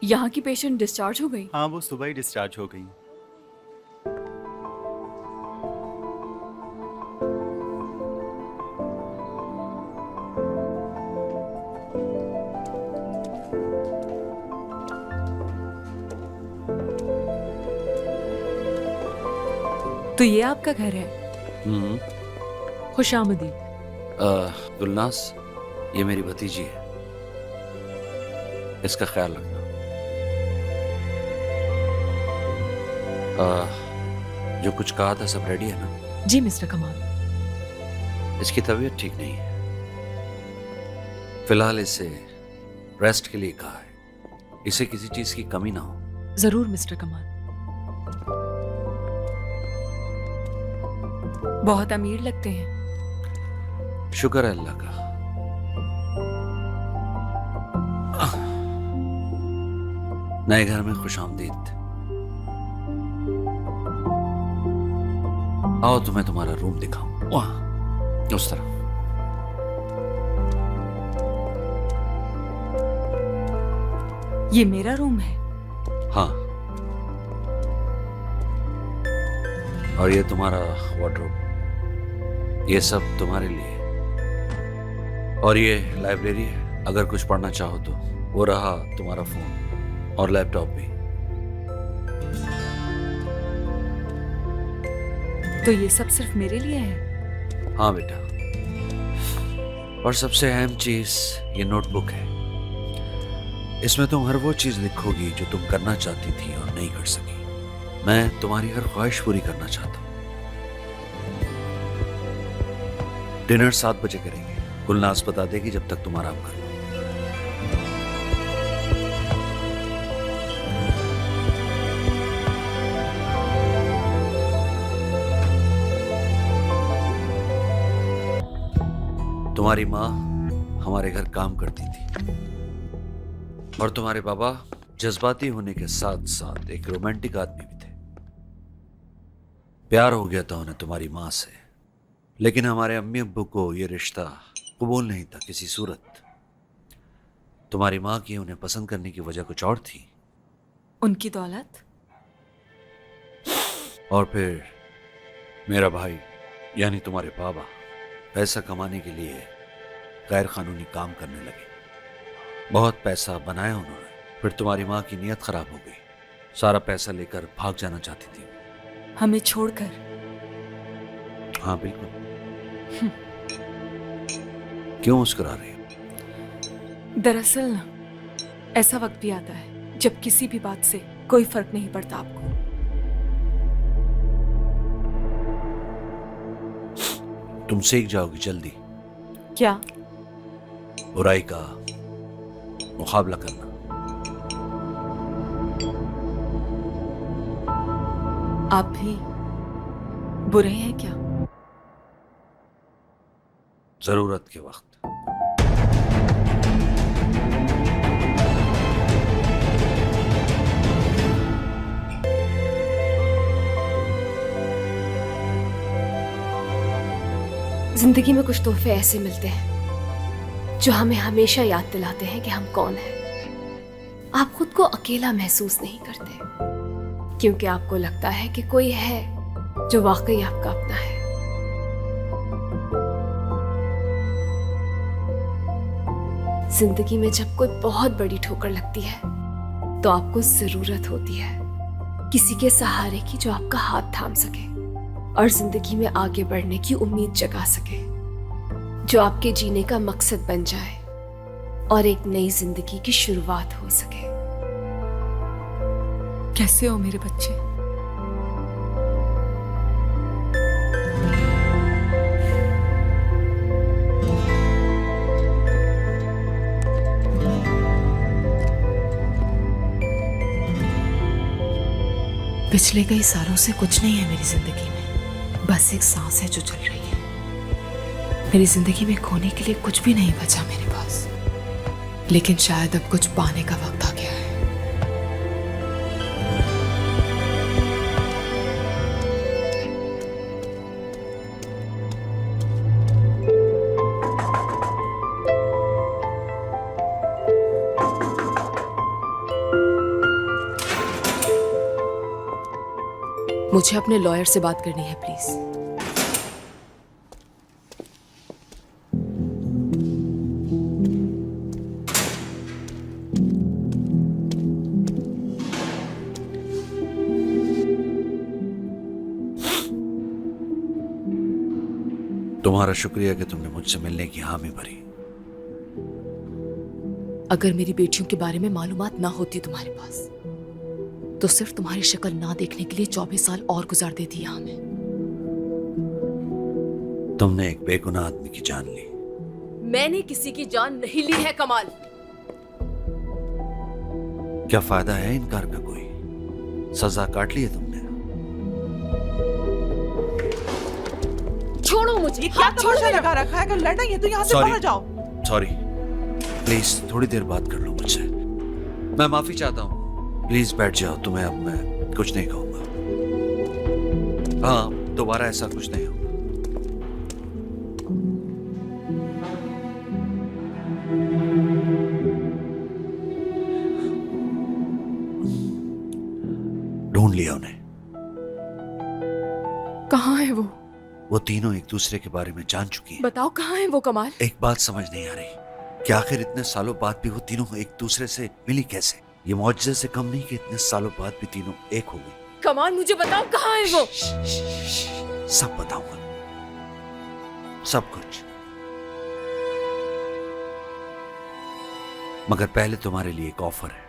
यहाँ की patient discharge हो गई? हाँ, वो सुबह ही डिस्चार्ज हो गई। तो ये आपका घर है? हम्म। खुशामदी। गुलनास, ये मेरी भतीजी है, इसका ख्याल रखना। जो कुछ कहा था सब रेडी है ना? जी मिस्टर कमाल। इसकी तबीयत ठीक नहीं है, फिलहाल इसे रेस्ट के लिए कहा है। इसे किसी चीज की कमी ना हो। जरूर मिस्टर कमाल। बहुत अमीर लगते हैं। शुक्र है अल्लाह का। नए घर में खुशामदीद। आओ तुम्हें तुम्हारा रूम दिखाऊं। वहां उस तरफ। ये मेरा रूम है? हाँ, और ये तुम्हारा वार्डरोब। ये सब तुम्हारे लिए। और ये लाइब्रेरी है, अगर कुछ पढ़ना चाहो तो। वो रहा तुम्हारा फोन और लैपटॉप भी। तो ये सब सिर्फ मेरे लिए है? हाँ बेटा, और सबसे अहम चीज ये नोटबुक है। इसमें तुम हर वो चीज लिखोगी जो तुम करना चाहती थी और नहीं कर सकी। मैं तुम्हारी हर ख्वाहिश पूरी करना चाहता हूँ। डिनर 7 बजे करेंगे। गुलनाज बता देगी जब तक तुम आराम करो। तुम्हारी माँ हमारे घर काम करती थी और तुम्हारे बाबा जज्बाती होने के साथ साथ एक रोमांटिक आदमी भी थे। प्यार हो गया था उन्हें तुम्हारी माँ से, लेकिन हमारे अम्मी अब्बू को यह रिश्ता कबूल नहीं था किसी सूरत। तुम्हारी माँ की उन्हें पसंद करने की वजह कुछ और थी। उनकी दौलत? और फिर मेरा भाई यानी तुम्हारे बाबा पैसा कमाने के लिए गैर कानूनी काम करने लगे। बहुत पैसा बनाया उन्होंने। फिर तुम्हारी माँ की नीयत खराब हो गई, सारा पैसा लेकर भाग जाना चाहती थी। हमें छोड़कर? हाँ बिल्कुल। क्यों मुस्कुरा रही हो? दरअसल ना, ऐसा वक्त भी आता है जब किसी भी बात से कोई फर्क नहीं पड़ता आपको। तुम सीख जाओगी जल्दी। क्या? बुराई का मुकाबला करना। आप भी बुरे हैं क्या? जरूरत के वक्त। जिंदगी में कुछ तोहफे ऐसे मिलते हैं जो हमें हमेशा याद दिलाते हैं कि हम कौन हैं। आप खुद को अकेला महसूस नहीं करते क्योंकि आपको लगता है कि कोई है जो वाकई आपका अपना है। जिंदगी में जब कोई बहुत बड़ी ठोकर लगती है तो आपको जरूरत होती है किसी के सहारे की जो आपका हाथ थाम सके और जिंदगी में आगे बढ़ने की उम्मीद जगा सके, जो आपके जीने का मकसद बन जाए और एक नई जिंदगी की शुरुआत हो सके। कैसे हो मेरे बच्चे? पिछले कई सालों से कुछ नहीं है मेरी जिंदगी में, बस एक सांस है जो चल रही है। मेरी जिंदगी में खोने के लिए कुछ भी नहीं बचा मेरे पास, लेकिन शायद अब कुछ पाने का वक्त आ गया है। मुझे अपने लॉयर से बात करनी है प्लीज। तुम्हारा शुक्रिया कि तुमने मुझसे मिलने की हामी भरी। अगर मेरी बेटियों के बारे में मालूमात ना होती तुम्हारे पास तो सिर्फ तुम्हारी शक्ल ना देखने के लिए 24 साल और गुजार देती यहां में। तुमने एक बेगुनाह आदमी की जान ली। मैंने किसी की जान नहीं ली है कमाल। क्या फायदा है इनकार का? कोई सजा काट ली है तुमने। छोड़ो मुझे। ये क्या तमाशा लगा रखा है? अगर लड़ना ही है तो यहाँ से बाहर जाओ। सॉरी, प्लीज थोड़ी देर बात कर लो मुझसे। मैं माफी चाहता हूँ। प्लीज बैठ जाओ। तुम्हें अब मैं कुछ नहीं कहूंगा। हाँ, दोबारा ऐसा कुछ नहीं होगा। ढूंढ लिया उन्हें। कहाँ है वो तीनों एक दूसरे के बारे में जान चुकी हैं। बताओ कहाँ है वो कमाल। एक बात समझ नहीं आ रही कि आखिर इतने सालों बाद भी वो तीनों एक दूसरे से मिली कैसे। ये मुआजिज़े से कम नहीं कि इतने सालों बाद भी तीनों एक हो गई। कमाल मुझे बताओ कहाँ है वो। सब बताऊंगा, सब कुछ। मगर पहले तुम्हारे लिए एक ऑफर है।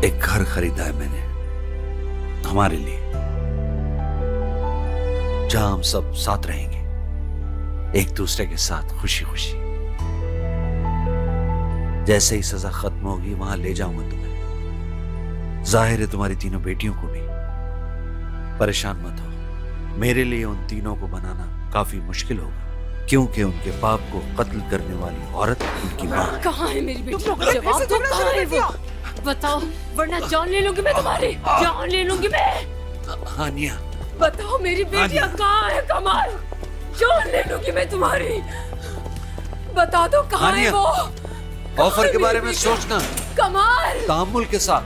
एक घर खरीदा है मैंने हमारे लिए, जहां हम सब साथ रहेंगे, एक दूसरे के साथ खुशी खुशी। जैसे ही सजा खत्म होगी वहां ले जाऊंगा तुम्हें। जाहिर है तुम्हारी तीनों बेटियों को भी। परेशान मत हो, मेरे लिए उन तीनों को बनाना काफी मुश्किल होगा, क्योंकि उनके बाप को कत्ल करने वाली औरत उनकी मां। कहाँ है मेरी बेटी? तुम लोगों ने जवाब कैसे दो, झगड़ा कहाँ है शुरू कर दिया? वो? बताओ वरना जान ले लूंगी मैं तुम्हारी। जान ले लूंगी मैं। हानिया, बताओ मेरी बेटियां कहाँ है कमाल। जान ले लूंगी मैं तुम्हारी। बता दो कहाँ है हानिया, वो। ऑफर के बारे में सोचना कमाल। तामुल के साथ।